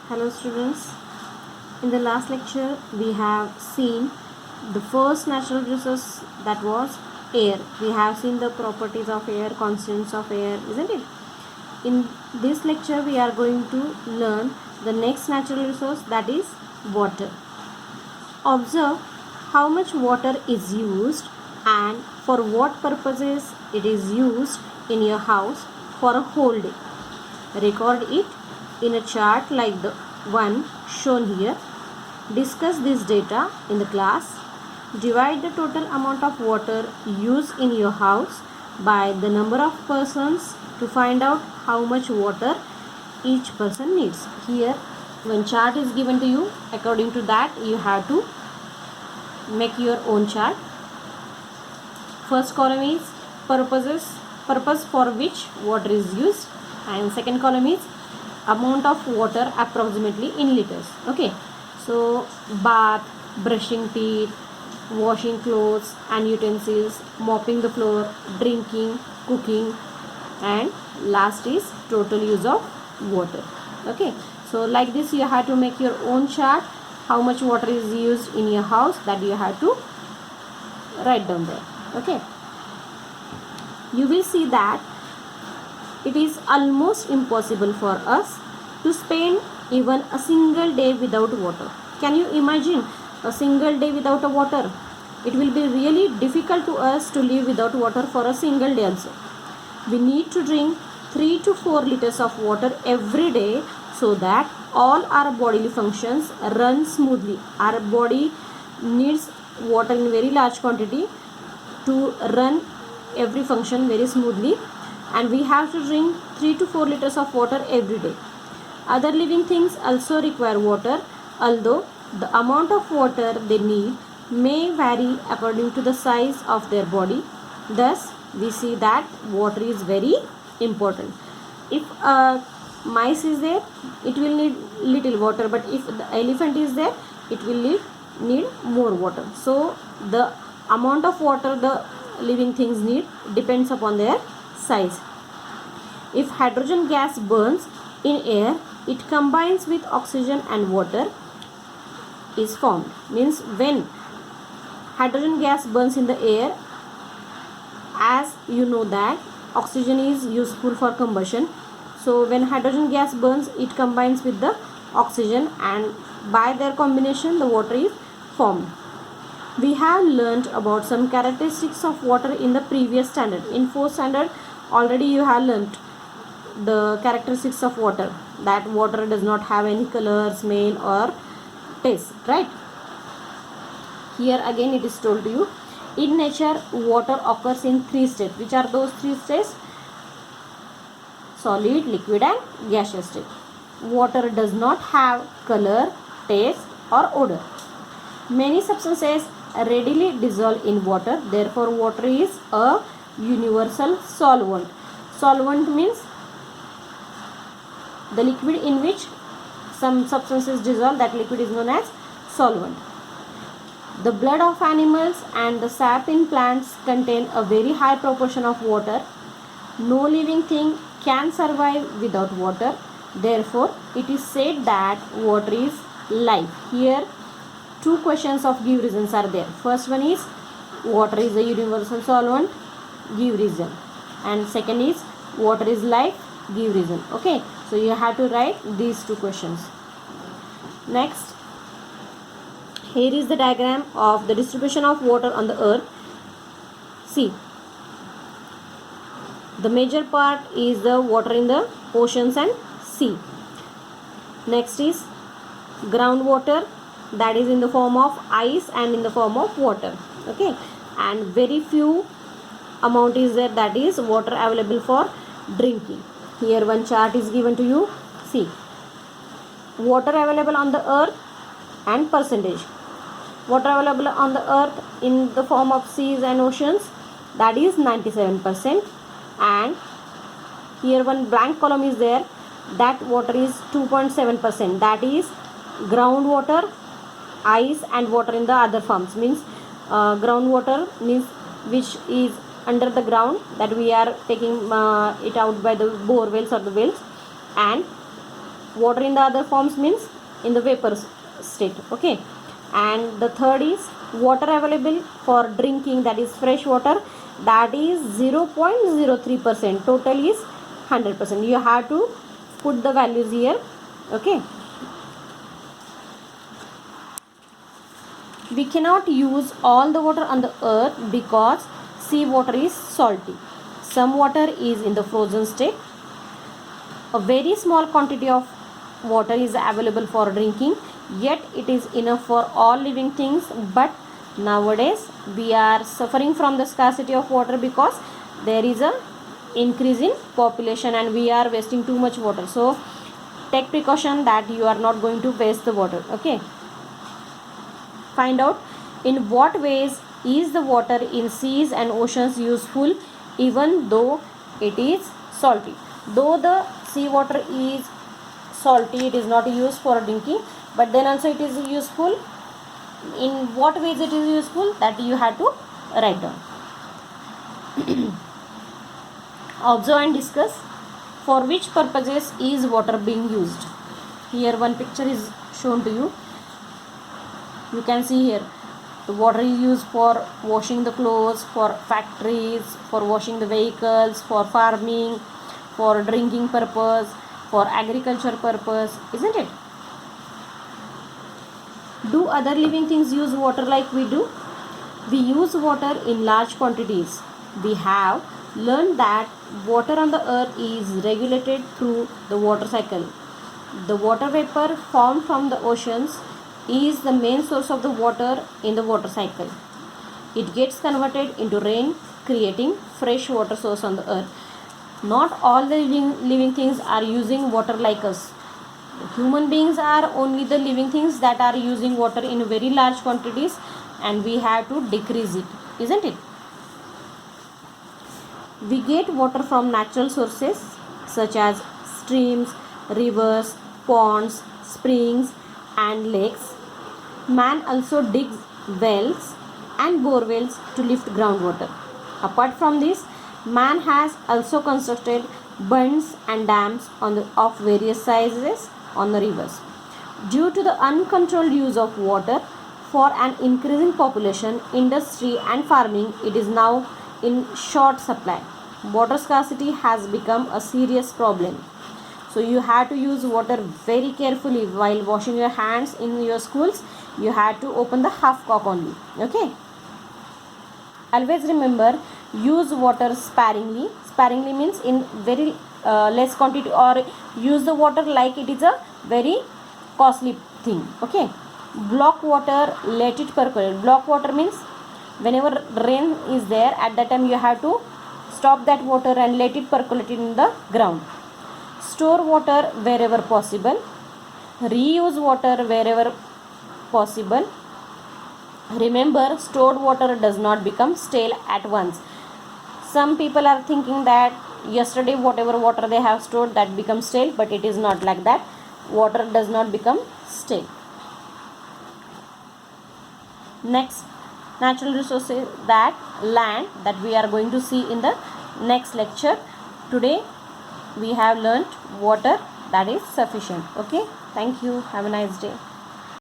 Hello students, in the last lecture we have seen the first natural resource, that was air. We have seen the properties of air, constants of air, isn't it? In this lecture we are going to learn the next natural resource, that is water. Observe how much water is used and for what purposes it is used in your house for a whole day. Record it in a chart like the one shown here. Discuss this data in the class. Divide the total amount of water used in your house by the number of persons to find out how much water each person needs. Here one chart is given to you. According to that you have to make your own chart. First column is purpose for which water is used, and second column is amount of water approximately in liters. Okay, so bath, brushing teeth, washing clothes and utensils, mopping the floor, drinking, cooking, and last is total use of water. Okay, so like this you have to make your own chart. How much water is used in your house, that you have to write down there. Okay, you will see that it is almost impossible for us to spend even a single day without water. Can you imagine a single day without a water? It will be really difficult to us to live without water for a single day also. We need to drink 3 to 4 liters of water every day so that all our bodily functions run smoothly. Our body needs water in very large quantity to run every function very smoothly, and we have to drink 3 to 4 liters of water every day. Other living things also require water, although the amount of water they need may vary according to the size of their body. Thus we see that water is very important. If a mice is there, it will need little water, but if the elephant is there, it will need more water. So the amount of water the living things need depends upon their size. If hydrogen gas burns in air, it combines with oxygen and water is formed. Means when hydrogen gas burns in the air, as you know that oxygen is useful for combustion. So when hydrogen gas burns, it combines with the oxygen, and by their combination the water is formed. We have learnt about some characteristics of water in the previous standard. In 4th standard already you have learnt the characteristics of water, that water does not have any color, smell or taste, right? Here again it is told to you, in nature water occurs in 3 states. Which are those 3 states? Solid, liquid and gaseous state. Water does not have color, taste or odor. Many substances readily dissolve in water, therefore water is a universal solvent. Solvent means the liquid in which some substances dissolve, that liquid is known as solvent. The blood of animals and the sap in plants contain a very high proportion of water. No living thing can survive without water. Therefore, it is said that water is life. Here, 2 questions of give reasons are there. First one is, water is a universal solvent, give reason. And second is, water is life, give reason. Okay, so you have to write these 2 questions. Next, here is the diagram of the distribution of water on the earth. See, the major part is the water in the oceans and sea. Next is groundwater, that is in the form of ice and in the form of water. Okay, and very few amount is there, that is water available for drinking. Here one chart is given to you. See, water available on the earth and percentage. Water available on the earth in the form of seas and oceans, that is 97%, and here one blank column is there, that water is 2.7%, that is groundwater, ice and water in the other forms. Means groundwater means which is under the ground, that we are taking it out by the bore wells or the wells, and Water in the other forms means in the vapor state. Okay. And the third is water available for drinking, that is fresh water, that is 0.03%. Total is 100%. You have to put the values here. Okay. We cannot use all the water on the earth because sea water is salty. Some water is in the frozen state. A very small quantity of water is available for drinking, yet it is enough for all living things. But nowadays we are suffering from the scarcity of water because there is a increase in population and we are wasting too much water. So take precaution that you are not going to waste the water. Okay. Find out in what ways is the water in seas and oceans useful even though it is salty. Though the sea water is salty, it is not used for drinking, but then also it is useful. In what ways it is useful, that you have to write down. Observe and discuss. For which purposes is water being used? Here one picture is shown to you. You can see here the water is used for washing the clothes, for factories, for washing the vehicles, for farming, for drinking purpose, for agriculture purpose, isn't it? Do other living things use water like we do? We use water in large quantities. We have learned that water on the earth is regulated through the water cycle. The water vapor formed from the oceans is the main source of the water in the water cycle. It gets converted into rain, creating fresh water source on the earth. Not all the living things are using water like us. Human beings are only the living things that are using water in very large quantities, and we have to decrease it, isn't it? We get water from natural sources such as streams, rivers, ponds, springs, and lakes. Man also digs wells and bore wells to lift groundwater. Apart from this, man has also constructed bunds and dams of various sizes on the rivers. Due to the uncontrolled use of water for an increasing population, industry and farming, it is now in short supply. Water scarcity has become a serious problem. So you have to use water very carefully while washing your hands in your schools. You have to open the half cock only. Okay. Always remember, use water sparingly. Sparingly means in very less quantity, or use the water like it is a very costly thing. Okay. Block water, let it percolate. Block water means whenever rain is there, at that time you have to stop that water and let it percolate in the ground. Store water wherever possible. Reuse water wherever possible. Remember, stored water does not become stale at once. Some people are thinking that yesterday whatever water they have stored, that becomes stale, but it is not like that. Water does not become stale. Next natural resources, that land, that we are going to see in the next lecture. Today we have learnt water, that is sufficient. Okay, thank you, have a nice day.